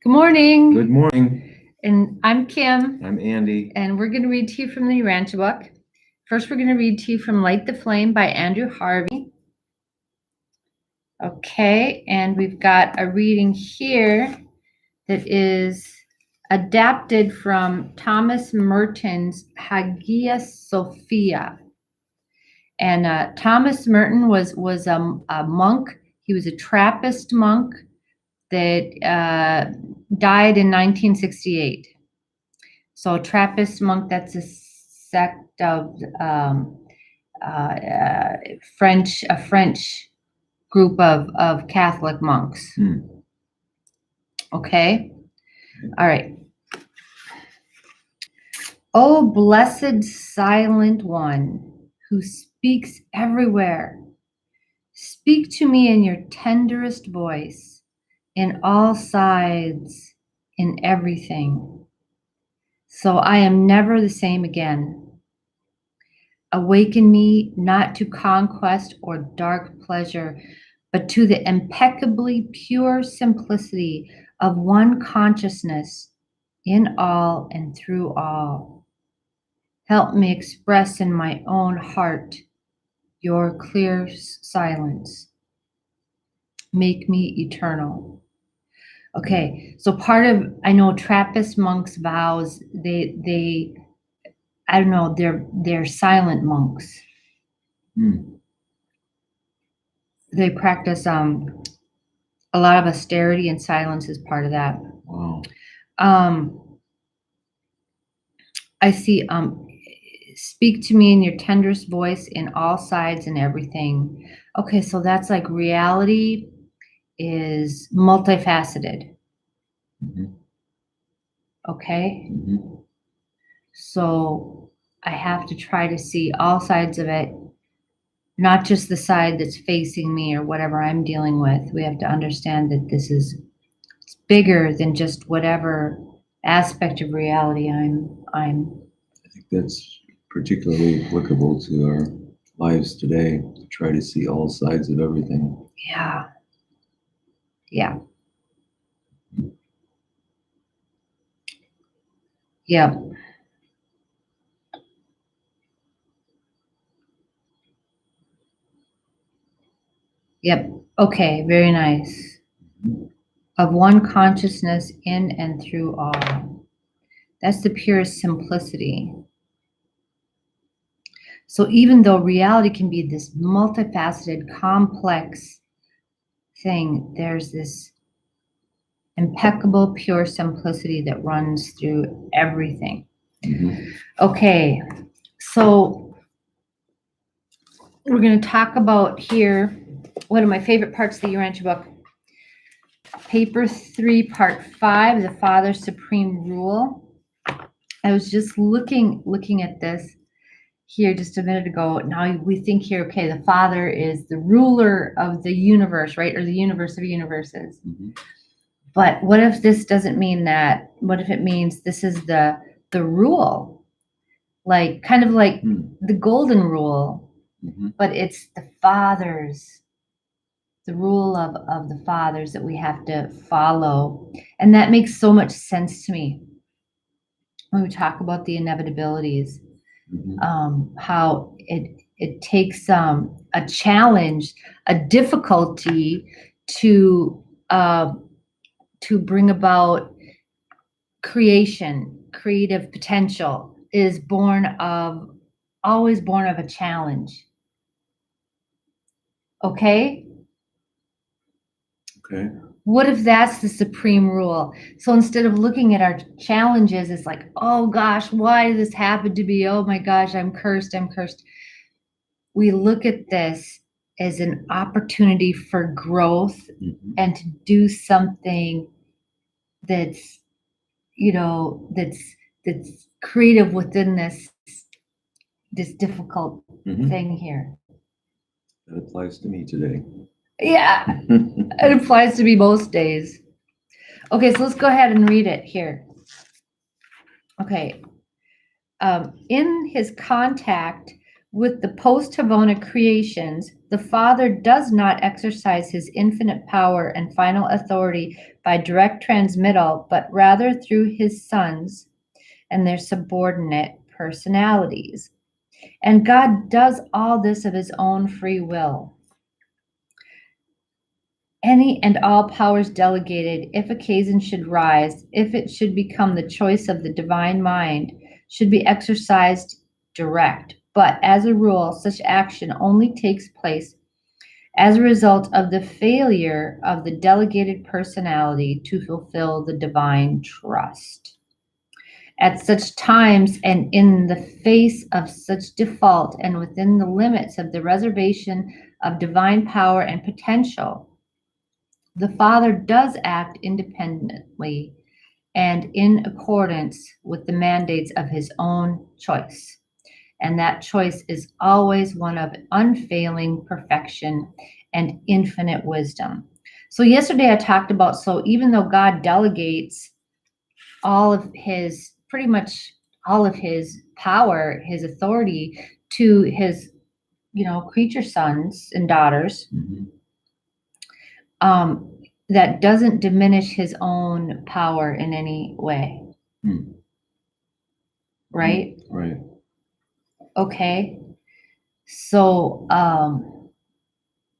Good morning. Good morning. And I'm Kim, I'm Andy. and we're going to read to you from the Urantia book. First, we're going to read to you from Light the Flame by Andrew Harvey. Okay, and we've got a reading here that is adapted from Thomas Merton's Hagia Sophia. And Thomas Merton was a monk. He was a Trappist monk that died in 1968. So a Trappist monk, that's a sect of a French group of Catholic monks. Okay? All right. Oh, blessed silent one who speaks everywhere, speak to me in your tenderest voice, in all sides, in everything, so I am never the same again. Awaken me not to conquest or dark pleasure, but to the impeccably pure simplicity of one consciousness in all and through all. Help me express in my own heart your clear silence. Make me eternal. Okay, so part of, I know Trappist monks' vows, they I don't know, they're silent monks. They practice a lot of austerity, and silence is part of that. Wow. I see speak to me in your tenderest voice in all sides and everything. Okay, so that's like reality is multifaceted. Okay? So I have to try to see all sides of it, not just the side that's facing me or whatever I'm dealing with. We have to understand that it's bigger than just whatever aspect of reality I'm. I think that's particularly applicable to our lives today, to try to see all sides of everything. Yeah. Yep. Okay, very nice. Of one consciousness in and through all. That's the purest simplicity. So even though reality can be this multifaceted, complex thing, there's this impeccable, pure simplicity that runs through everything. Okay, so we're going to talk about here one of my favorite parts of the Urantia book, paper 3, part 5, the Father's Supreme Rule. I was just looking at this here just a minute ago. Now we think here, okay, the Father is the ruler of the universe, right? Or the universe of universes. But what if this doesn't mean that? What if it means this is the rule? Like, kind of like the golden rule, but it's the Father's, the rule of the Fathers that we have to follow. And that makes so much sense to me when we talk about the inevitabilities. How it takes a challenge, a difficulty to bring about creation, creative potential is always born of a challenge. Okay? Okay. What if that's the supreme rule? So instead of looking at our challenges, it's like, oh gosh, why did this happen to me? Oh my gosh, I'm cursed. We look at this as an opportunity for growth and to do something that's, that's creative within this difficult thing here. That applies to me today. Yeah, it applies to me most days. Okay, so let's go ahead and read it here. Okay. In his contact with the post-Havona creations, The Father does not exercise his infinite power and final authority by direct transmittal, but rather through his sons and their subordinate personalities. And God does all this of his own free will. Any and all powers delegated, if occasion should rise, if it should become the choice of the divine mind, should be exercised direct. But as a rule, such action only takes place as a result of the failure of the delegated personality to fulfill the divine trust. At such times, and in the face of such default, and within the limits of the reservation of divine power and potential, the Father does act independently and in accordance with the mandates of his own choice. And that choice is always one of unfailing perfection and infinite wisdom. So yesterday I talked about, so even though God delegates pretty much all of his power, his authority to his, creature sons and daughters, that doesn't diminish his own power in any way. Right? Right. Okay. So, I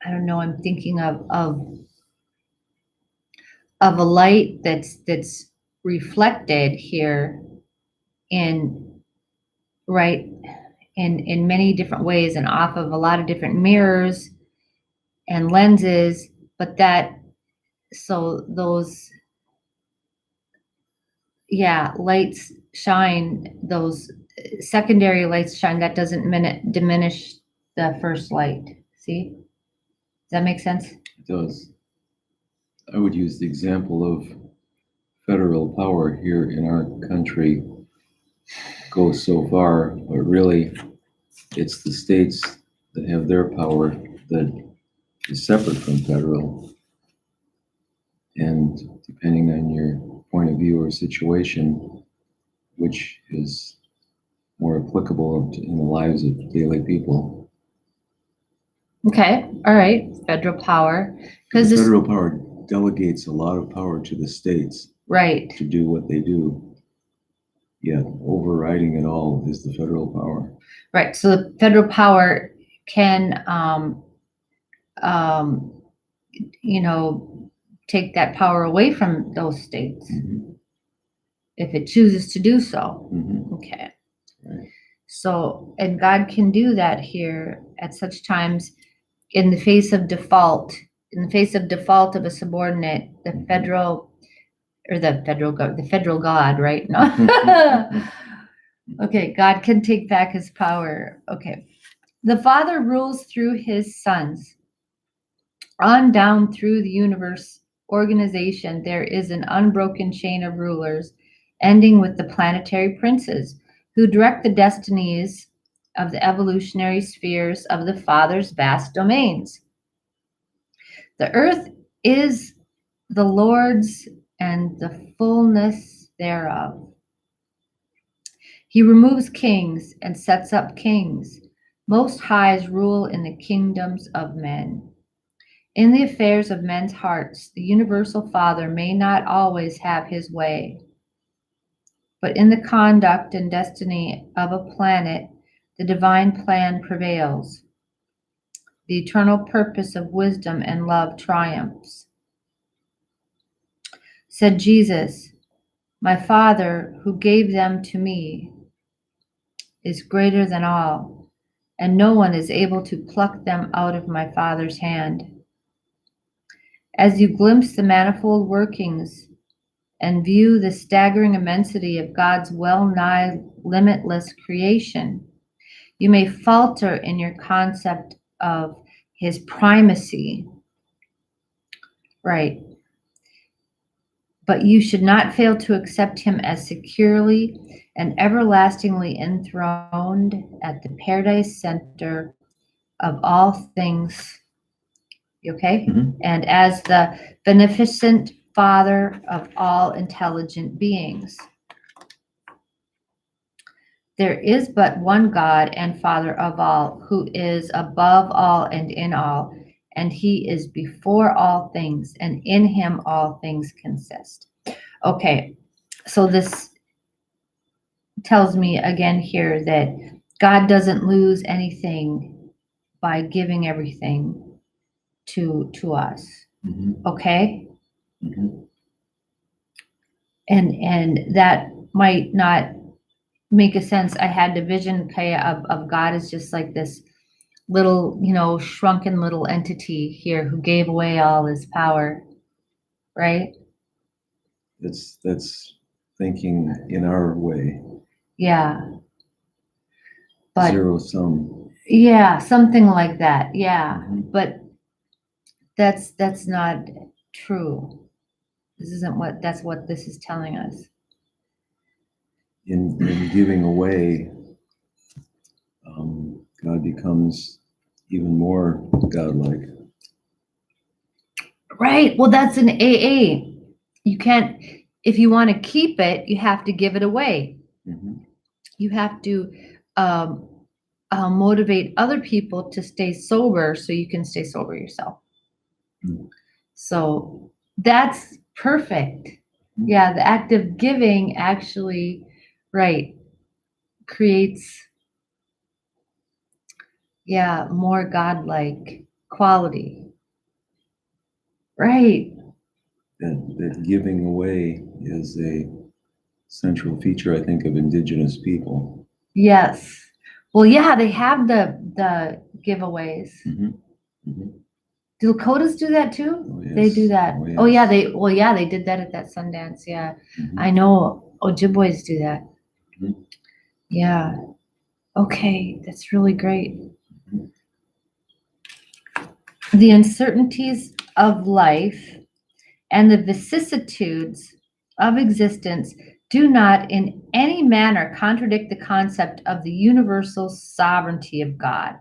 don't know, I'm thinking of a light that's reflected here in in many different ways and off of a lot of different mirrors and lenses, but so those lights shine, those secondary lights shine, that doesn't diminish the first light. See? Does that make sense? It does. I would use the example of federal power here in our country goes so far, but really it's the states that have their power that is separate from federal. And depending on your point of view or situation, which is more applicable in the lives of daily people. Okay, all right, federal power. Because federal power delegates a lot of power to the states, right, to do what they do. Yet overriding it all is the federal power. Right, so the federal power can, take that power away from those states if it chooses to do so. Okay. Right. So, and God can do that here at such times in the face of default of a subordinate, the federal God, right? No. Okay, God can take back his power. Okay. The Father rules through his sons. On down through the universe organization, there is an unbroken chain of rulers, ending with the planetary princes, who direct the destinies of the evolutionary spheres of the Father's vast domains. The earth is the Lord's and the fullness thereof. He removes kings and sets up kings. Most highs rule in the kingdoms of men. In the affairs of men's hearts, the universal Father may not always have his way. But in the conduct and destiny of a planet, the divine plan prevails. The eternal purpose of wisdom and love triumphs. Said Jesus, "My Father, who gave them to me, is greater than all, and no one is able to pluck them out of my Father's hand." As you glimpse the manifold workings and view the staggering immensity of God's well-nigh limitless creation, you may falter in your concept of his primacy. Right. But you should not fail to accept him as securely and everlastingly enthroned at the paradise center of all things. You okay? And as the beneficent Father of all intelligent beings. There is but one God and Father of all, who is above all and in all, and he is before all things, and in him all things consist. Okay, so this tells me again here that God doesn't lose anything by giving everything to us. Mhm. Okay? Mhm. And that might not make a sense. I had the vision, Kaya, of God as just like this little, shrunken little entity here who gave away all his power, right? That's thinking in our way, Yeah. But zero sum. yeah, something like that. Yeah. Mhm. But that's not true. This isn't that's what this is telling us. In giving away, God becomes even more godlike. Right. Well, that's an AA. You can't, if you want to keep it, you have to give it away. Mhm. You have to um, motivate other people to stay sober so you can stay sober yourself. Mm. So that's perfect. Yeah, the act of giving actually, right, creates, yeah, more godlike quality. Right. That giving away is a central feature, I think, of indigenous people. Yes. Well, yeah, they have the giveaways. Mhm. Mhm. Do Lakotas do that too? Oh, They do yes. that. Oh, Oh yeah, yes. they did that at that Sundance. Yeah. Mhm. I know Ojibways do that. Mhm. Yeah. Okay, that's really great. Mhm. The uncertainties of life and the vicissitudes of existence do not in any manner contradict the concept of the universal sovereignty of God.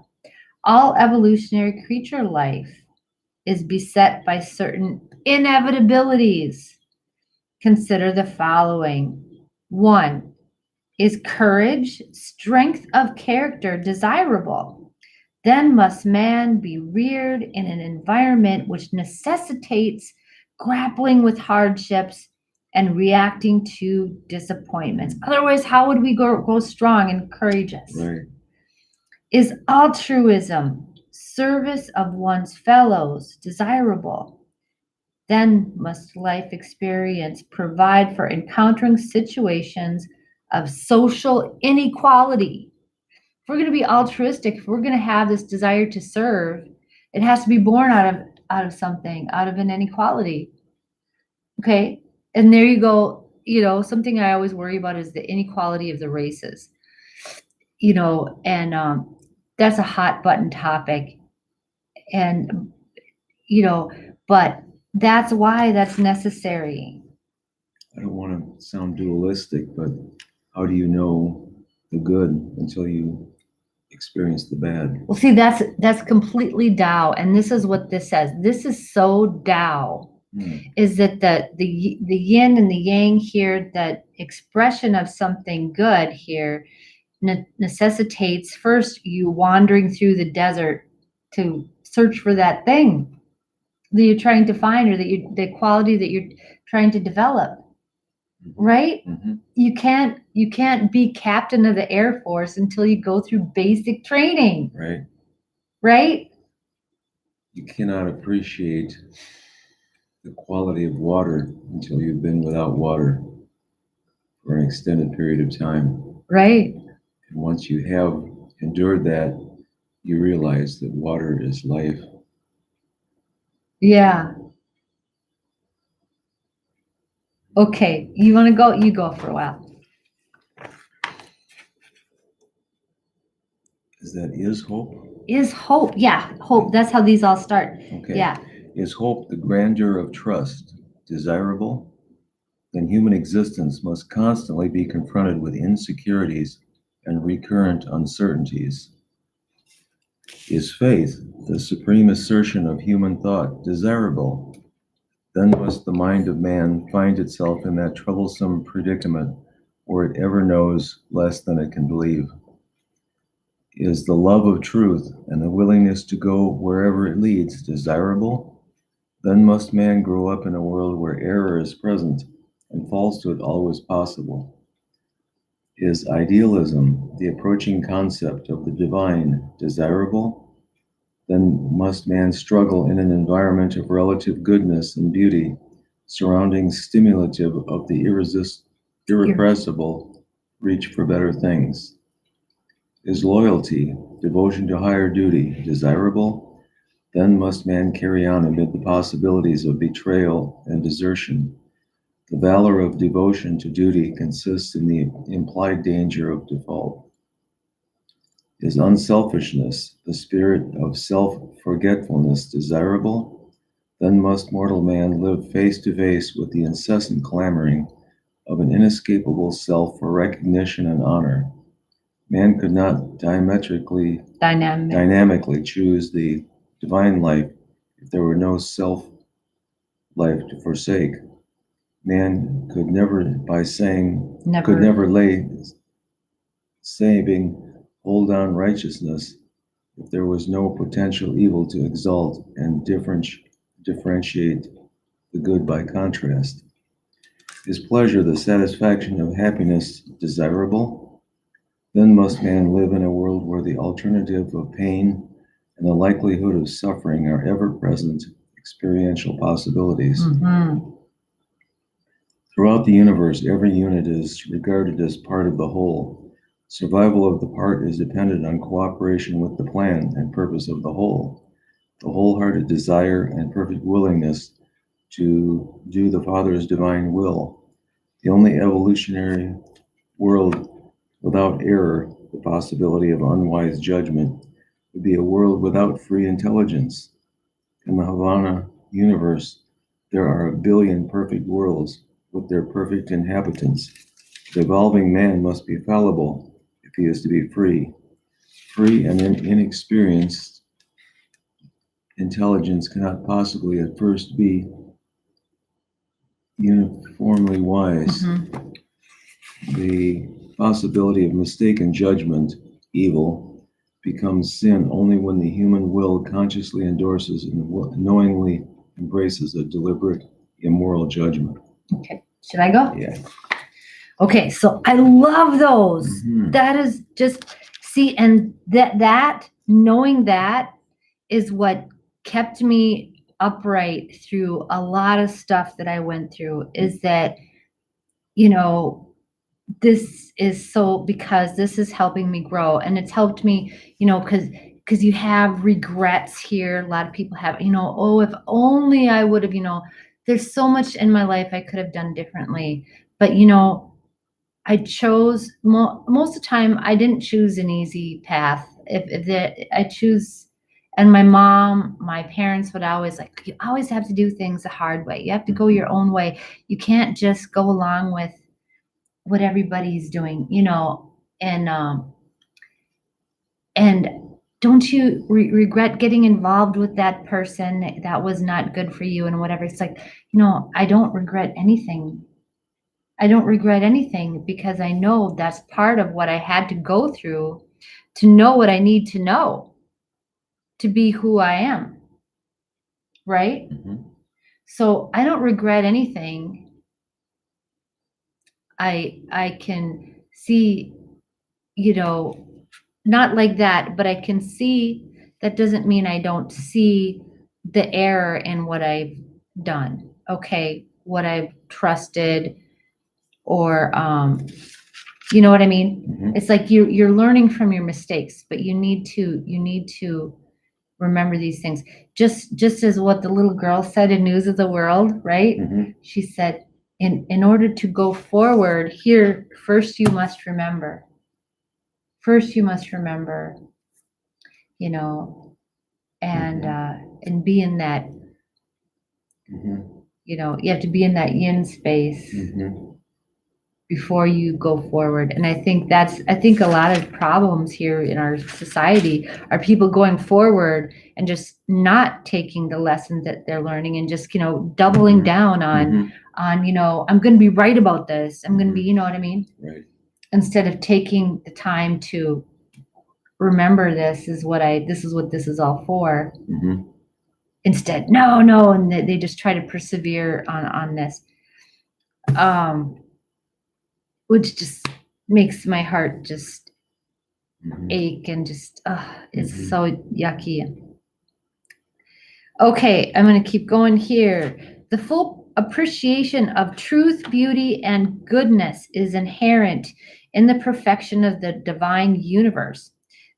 All evolutionary creature life is beset by certain inevitabilities. Consider the following. 1. Is courage, strength of character desirable? Then must man be reared in an environment which necessitates grappling with hardships and reacting to disappointments. Otherwise, how would we grow strong and courageous? Right. Is altruism, service of one's fellows, desirable? Then must life experience provide for encountering situations of social inequality. If we're going to be altruistic, if we're going to have this desire to serve, it has to be born out of something, out of an inequality. Okay? And there you go. Something I always worry about is the inequality of the races. And that's a hot button topic. And but that's why that's necessary. I don't want to sound dualistic, but how do you know the good until you experience the bad? Well, see, that's completely Tao, and this is what this says. This is so Tao, is that the yin and the yang here, that expression of something good here necessitates first you wandering through the desert to search for that thing that you're trying to find, or the quality that you're trying to develop. Right? Mm-hmm. You can't be captain of the Air Force until you go through basic training. Right. Right? You cannot appreciate the quality of water until you've been without water for an extended period of time. Right. And once you have endured that, you realize that water is life. Yeah. Okay. You want to go? You go for a while. Is hope? Is hope. Yeah. Hope. That's how these all start. Okay. Yeah. Is hope the grandeur of trust desirable? Then human existence must constantly be confronted with insecurities and recurrent uncertainties. Is faith, the supreme assertion of human thought, desirable? Then must the mind of man find itself in that troublesome predicament or it ever knows less than it can believe. Is the love of truth and the willingness to go wherever it leads desirable? Then must man grow up in a world where error is present and falsehood always possible. Is idealism, the approaching concept of the divine, desirable? Then must man struggle in an environment of relative goodness and beauty, surrounding stimulative of the irrepressible reach for better things. Is loyalty, devotion to higher duty, desirable? Then must man carry on amid the possibilities of betrayal and desertion. The valor of devotion to duty consists in the implied danger of default. Is unselfishness, the spirit of self-forgetfulness, desirable? Then must mortal man live face to face with the incessant clamoring of an inescapable self for recognition and honor. Man could not dynamically choose the divine life if there were no self life to forsake. Man could never, by saying, could never lay saving hold on righteousness if there was no potential evil to exalt and differentiate the good by contrast. Is pleasure, the satisfaction of happiness, desirable? Then must man live in a world where the alternative of pain and the likelihood of suffering are ever-present experiential possibilities. Mm-hmm. Throughout the universe, every unit is regarded as part of the whole. Survival of the part is dependent on cooperation with the plan and purpose of the whole. The wholehearted desire and perfect willingness to do the Father's divine will. The only evolutionary world without error, the possibility of unwise judgment, would be a world without free intelligence. In the Havana universe, there are a billion perfect worlds with their perfect inhabitants. The evolving man must be fallible if he is to be free. Free and inexperienced intelligence cannot possibly at first be uniformly wise. Mm-hmm. The possibility of mistaken judgment, evil, becomes sin only when the human will consciously endorses and knowingly embraces a deliberate, immoral judgment. Okay, should I go? Yeah. Okay, so I love those. Mhm. That is just, see, and that knowing that is what kept me upright through a lot of stuff that I went through, is that, this is so, because this is helping me grow, and it's helped me, because you have regrets here. A lot of people have, oh, if only I would have, there's so much in my life I could have done differently. But, I chose most of the time. I didn't choose an easy path. I choose, and my parents would always like, you always have to do things the hard way. You have to go your own way. You can't just go along with what everybody's doing, and don't you regret getting involved with that person that was not good for you and whatever. It's like, I don't regret anything. I don't regret anything, because I know that's part of what I had to go through to know what I need to know to be who I am. Right? Mhm. So I don't regret anything. I can see, not like that, but I can see. That doesn't mean I don't see the error in what I've done. Okay, what I've trusted, or you know what I mean? Mhm. It's like you're learning from your mistakes, but you need to remember these things. Just as what the little girl said in News of the World, right? Mhm. She said, in order to go forward here, first you must remember. First you must remember, you know, and be in that, Mhm. you have to be in that yin space. Mhm. before you go forward. And I think a lot of problems here in our society are people going forward and just not taking the lessons that they're learning and just, doubling down Mhm. on, I'm going to be right about this. I'm going to be, you know what I mean? Right. Instead of taking the time to remember this is what this is all for. Mhm. Instead, no, and they just try to persevere on this. Which just makes my heart just Mhm. ache and just it's Mhm. so yucky. Okay, I'm going to keep going here. The full appreciation of truth, beauty, and goodness is inherent in the perfection of the divine universe.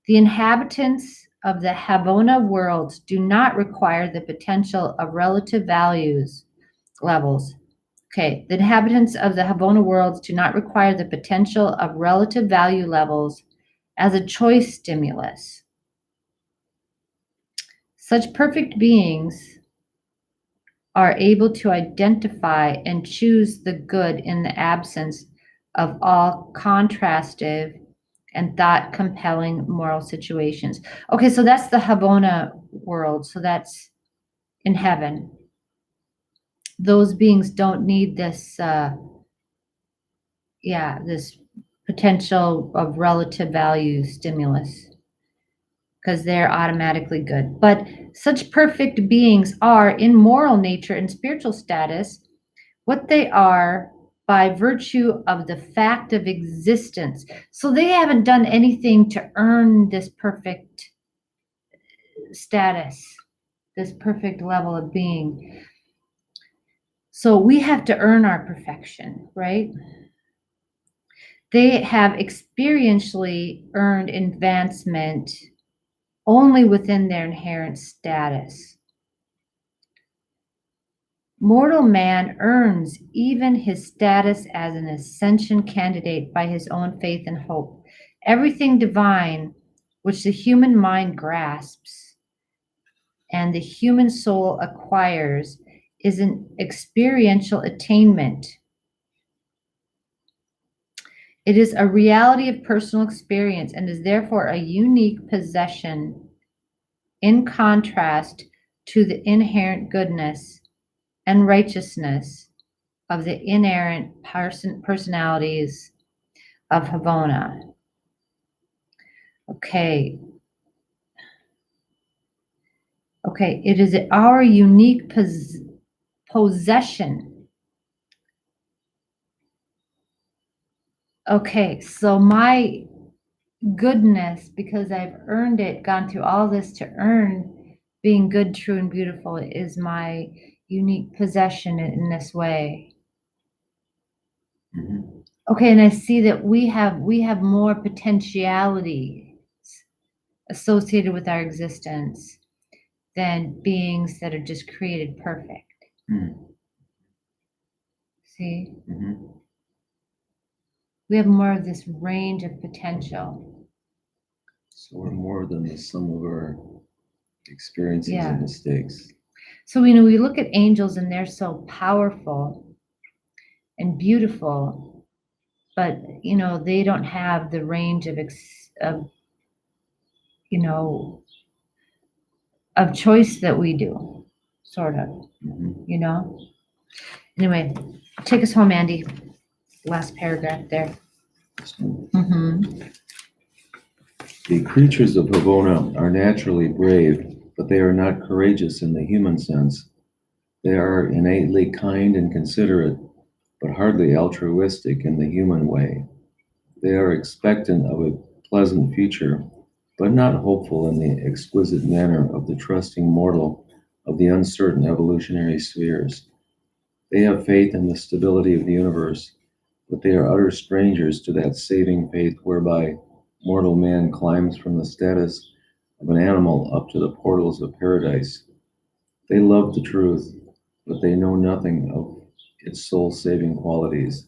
The inhabitants of the Havona world do not require the potential of relative values levels. Okay, the inhabitants of the Havona worlds do not require the potential of relative value levels as a choice stimulus. Such perfect beings are able to identify and choose the good in the absence of all contrastive and thought compelling moral situations. Okay, so that's the Havona world. So that's in heaven. Those beings don't need this, this potential of relative value stimulus because they're automatically good. But such perfect beings are, in moral nature and spiritual status, what they are by virtue of the fact of existence. So they haven't done anything to earn this perfect status, this perfect level of being. So we have to earn our perfection, right? They have experientially earned advancement only within their inherent status. Mortal man earns even his status as an ascension candidate by his own faith and hope. Everything divine which the human mind grasps and the human soul acquires is an experiential attainment. It is a reality of personal experience and is therefore a unique possession in contrast to the inherent goodness and righteousness of the inerrant personalities of Havona. Okay. Okay, it is our unique possession. Okay, so my goodness, because I've earned it, gone through all this to earn being good, true, and beautiful, is my unique possession in this way. Mhm. Okay, and I see that we have more potentiality associated with our existence than beings that are just created perfect. Mhm. See, Mhm. we have more of this range of potential. So we're more than the sum of our experiences Yeah. and mistakes. So we look at angels and they're so powerful and beautiful, but they don't have the range of of choice that we do, sort of. Mhm. Anyway, take us home, Andy. Last paragraph there. Mm-hmm. The creatures of Havona are naturally brave, but they are not courageous in the human sense. They are innately kind and considerate, but hardly altruistic in the human way. They are expectant of a pleasant future, but not hopeful in the exquisite manner of the trusting mortal of the uncertain evolutionary spheres. They have faith in the stability of the universe, but they are utter strangers to that saving faith whereby mortal man climbs from the status of an animal up to the portals of paradise. They love the truth, but they know nothing of its soul saving qualities.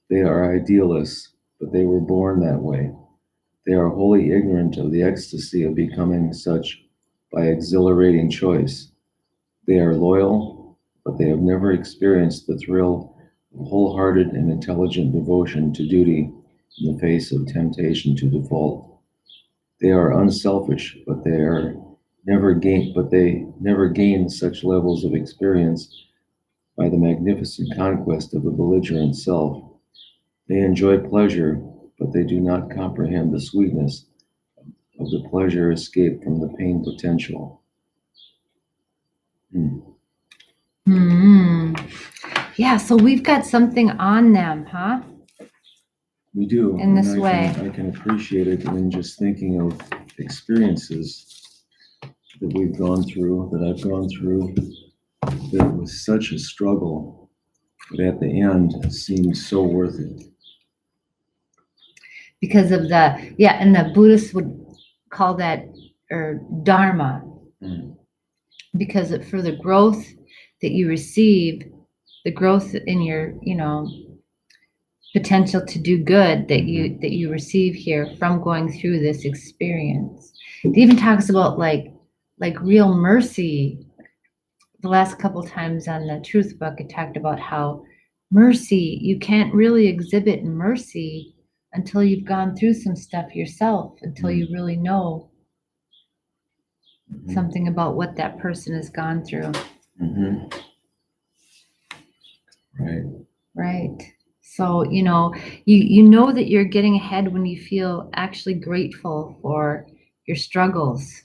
They are idealists, but they were born that way. They are wholly ignorant of the ecstasy of becoming such by exhilarating choice. They are loyal, but they have never experienced the thrill wholehearted and intelligent devotion to duty in the face of temptation to default. They are unselfish, but they never gain such levels of experience by the magnificent conquest of the belligerent self. They enjoy pleasure, but they do not comprehend the sweetness of the pleasure escape from the pain potential. Yeah, so we've got something on them, huh? We do. In this and way. I can appreciate it in just thinking of experiences that we've gone through, that I've gone through, that was such a struggle, but at the end it seemed so worth it. Because of and the Buddhists would call that, or Dharma, because for the growth that you receive, the growth in your, potential to do good that you receive here from going through this experience. It even talks about like real mercy. The last couple times on the Truth Book, it talked about how mercy, you can't really exhibit mercy until you've gone through some stuff yourself, until you really know something about what that person has gone through. Right. So, you know that you're getting ahead when you feel actually grateful for your struggles.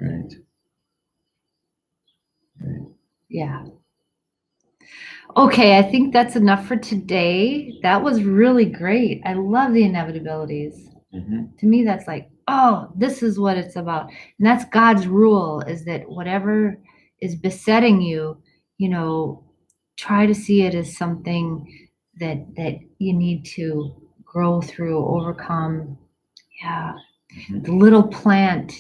Right. Yeah. Okay, I think that's enough for today. That was really great. I love the inevitabilities. To me, that's like, oh, this is what it's about. And that's God's rule, is that whatever is besetting you, try to see it as something that you need to grow through, overcome. Yeah. The little plant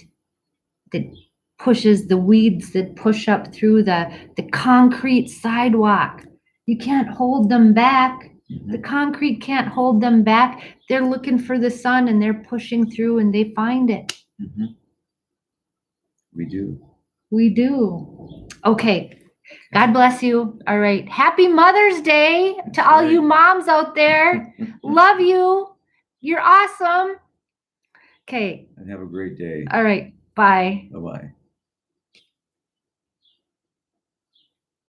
that pushes the weeds that push up through the concrete sidewalk. You can't hold them back. The concrete can't hold them back. They're looking for the sun and they're pushing through and they find it. We do. We do. Okay. God bless you. All right. Happy Mother's Day to all you moms out there. Love you. You're awesome. Okay. And have a great day. All right. Bye. Bye-bye.